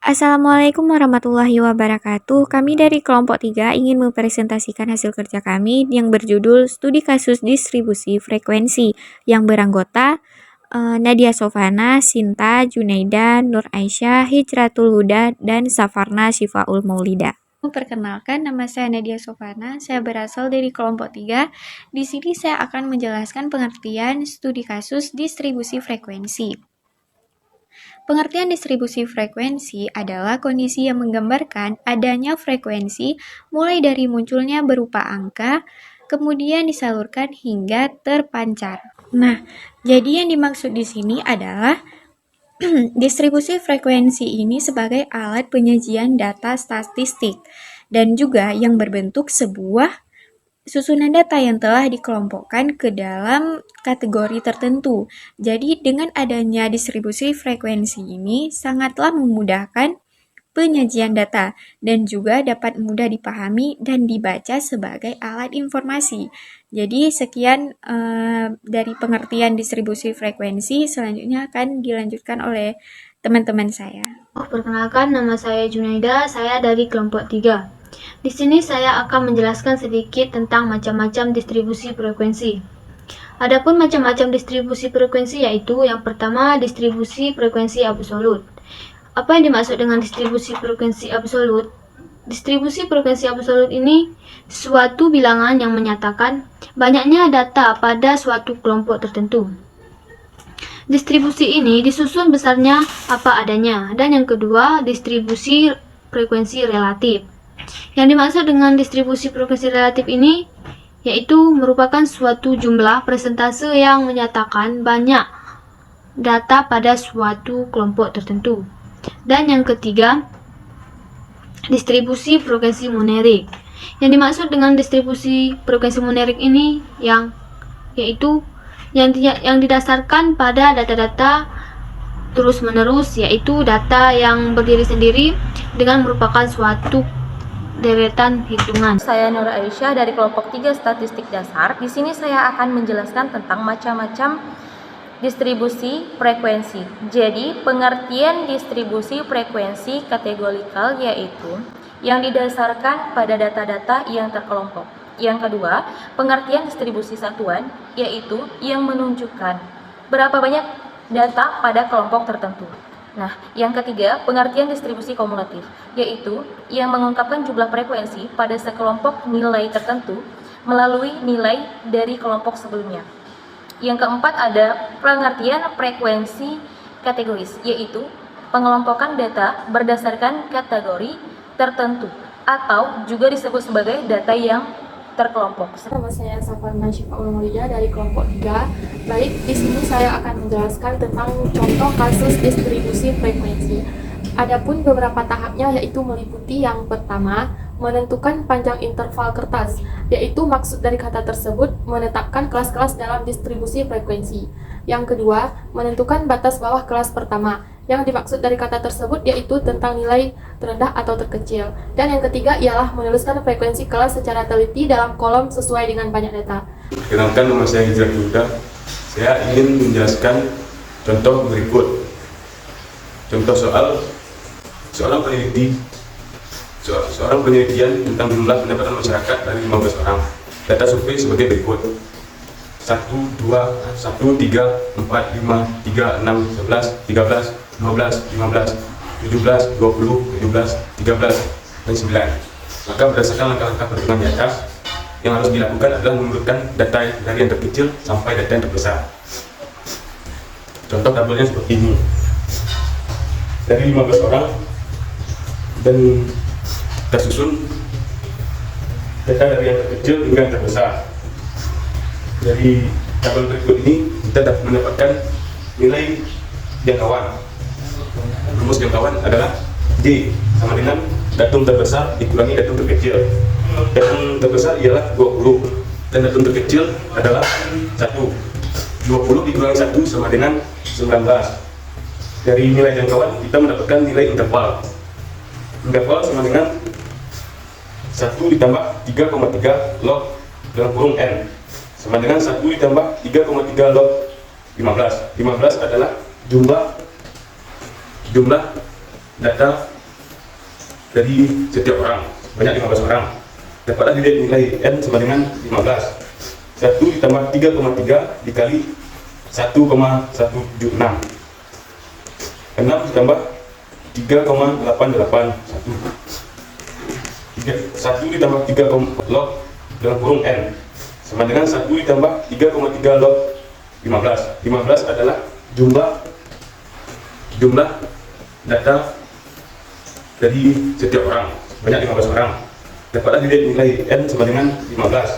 Assalamualaikum warahmatullahi wabarakatuh. Kami dari kelompok 3 ingin mempresentasikan hasil kerja kami yang berjudul Studi Kasus Distribusi Frekuensi yang beranggota Nadia Sofana, Sinta, Junaida, Nur Aisyah, Hijratul Huda, dan Safarna Syifaul Maulida. Perkenalkan, nama saya Nadia Sofana. Saya berasal dari kelompok 3. Di sini saya akan menjelaskan pengertian studi kasus distribusi frekuensi. Pengertian distribusi frekuensi adalah kondisi yang menggambarkan adanya frekuensi mulai dari munculnya berupa angka, kemudian disalurkan hingga terpancar. Nah, jadi yang dimaksud di sini adalah distribusi frekuensi ini sebagai alat penyajian data statistik dan juga yang berbentuk sebuah susunan data yang telah dikelompokkan ke dalam kategori tertentu. Jadi dengan adanya distribusi frekuensi ini sangatlah memudahkan penyajian data dan juga dapat mudah dipahami dan dibaca sebagai alat informasi. Jadi sekian dari pengertian distribusi frekuensi, selanjutnya akan dilanjutkan oleh teman-teman saya. Perkenalkan, nama saya Junaida, saya dari kelompok 3. Di sini saya akan menjelaskan sedikit tentang macam-macam distribusi frekuensi. Adapun macam-macam distribusi frekuensi yaitu yang pertama distribusi frekuensi absolut. Apa yang dimaksud dengan distribusi frekuensi absolut? Distribusi frekuensi absolut ini suatu bilangan yang menyatakan banyaknya data pada suatu kelompok tertentu. Distribusi ini disusun besarnya apa adanya. Dan yang kedua, distribusi frekuensi relatif. Yang dimaksud dengan distribusi frekuensi relatif ini yaitu merupakan suatu jumlah persentase yang menyatakan banyak data pada suatu kelompok tertentu. Dan yang ketiga, distribusi frekuensi monerik. Yang dimaksud dengan distribusi frekuensi monerik ini yaitu yang didasarkan pada data-data terus-menerus, yaitu data yang berdiri sendiri dengan merupakan suatu deretan hitungan. Saya Nur Aisyah dari kelompok 3 Statistik Dasar. Di sini saya akan menjelaskan tentang macam-macam distribusi frekuensi. Jadi, pengertian distribusi frekuensi kategorikal yaitu yang didasarkan pada data-data yang terkelompok. Yang kedua, pengertian distribusi satuan yaitu yang menunjukkan berapa banyak data pada kelompok tertentu. Nah, yang ketiga, pengertian distribusi kumulatif, yaitu yang mengungkapkan jumlah frekuensi pada sekelompok nilai tertentu melalui nilai dari kelompok sebelumnya. Yang keempat ada pengertian frekuensi kategoris, yaitu pengelompokan data berdasarkan kategori tertentu atau juga disebut sebagai data yang terkelompok. Nama saya Safarna Syifaul Maulida dari kelompok 3. Baik, di sini saya akan menjelaskan tentang contoh kasus distribusi frekuensi. Adapun beberapa tahapnya yaitu meliputi yang pertama, menentukan panjang interval kertas, yaitu maksud dari kata tersebut menetapkan kelas-kelas dalam distribusi frekuensi. Yang kedua, menentukan batas bawah kelas pertama. Yang dimaksud dari kata tersebut yaitu tentang nilai terendah atau terkecil. Dan yang ketiga ialah menuliskan frekuensi kelas secara teliti dalam kolom sesuai dengan banyak data. Perkenalkan, nama saya Hijratul Huda. Saya ingin menjelaskan contoh berikut. Contoh seorang penelitian tentang jumlah pendapatan masyarakat dari 15 orang. Data survei sebagai berikut: 1, 2, 1, 3, 4, 5, 3, 6, 11, 13, 12, 15, 17, 20, 17, 13, dan 9. Maka berdasarkan langkah-langkah perhitungan di atas, yang harus dilakukan adalah menurunkan data dari yang terkecil sampai data yang terbesar. Contoh tabelnya seperti ini. Dari 15 orang dan tersusun data dari yang terkecil hingga yang terbesar. Dari tabel berikut ini kita dapat mendapatkan nilai jangkauan. Rumus jangkauan adalah D sama dengan datum terbesar dikurangi datum terkecil. Datum terbesar ialah 20 dan datum terkecil adalah 1. 20 dikurangi 1 sama dengan 19. Dari nilai jangkauan kita mendapatkan nilai interval. Interval sama dengan 1 ditambah 3,3 log dalam kurung N sama dengan 1 ditambah 3,3 log 15. 15 adalah jumlah data dari setiap orang, sebanyak 15 orang. Dapatlah nilai N sama dengan 15. 1 ditambah 3,3 dikali 1,176. 6 ditambah 3,881. 1 ditambah 3 log dalam kurung N sama dengan 1 ditambah 3,3 log 15. 15 adalah jumlah data dari setiap orang, banyak 15 orang. Dapatlah nilai N sama dengan 15.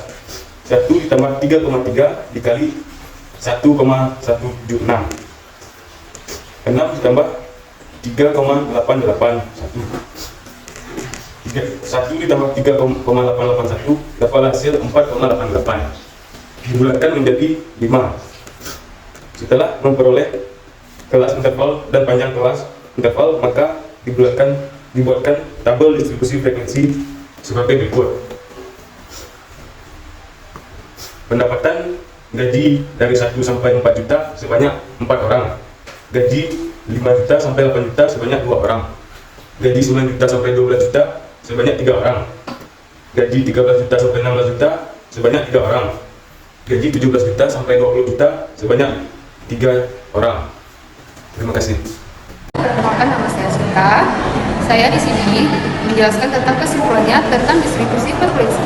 1 ditambah 3,3 dikali 1,176. 6 ditambah 3,881. 1 ditambah 3,881 dapatlah hasil 4,88. Dibulatkan menjadi 5. Setelah memperoleh kelas interval dan panjang kelas interval, maka dibuatkan tabel distribusi frekuensi sebagai berikut. Pendapatan gaji dari 1 sampai 4 juta sebanyak 4 orang. Gaji 5 juta sampai 8 juta sebanyak 2 orang. Gaji 9 juta sampai 12 juta sebanyak 3 orang. Gaji 13 juta sampai 16 juta sebanyak 3 orang. Gaji 17 juta sampai 20 juta sebanyak 3 orang. Terima kasih. Perkenalkan, nama saya Sinta. Saya di sini menjelaskan tentang kesimpulannya tentang distribusi frekuensi.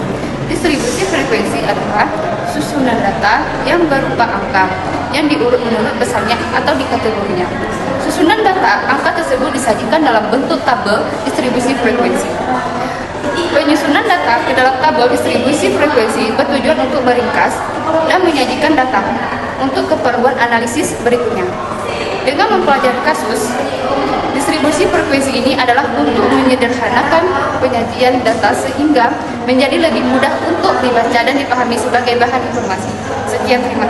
Distribusi frekuensi adalah susunan data yang berupa angka yang diurut menurut besarnya atau di kategorinya. Susunan data angka tersebut disajikan dalam bentuk tabel distribusi frekuensi. Penyusunan data ke dalam tabel distribusi frekuensi bertujuan untuk meringkas dan menyajikan data untuk keperluan analisis berikutnya. Dengan mempelajari kasus, distribusi frekuensi ini adalah untuk menyederhanakan penyajian data sehingga menjadi lebih mudah untuk dibaca dan dipahami sebagai bahan informasi. Sekian, terima kasih.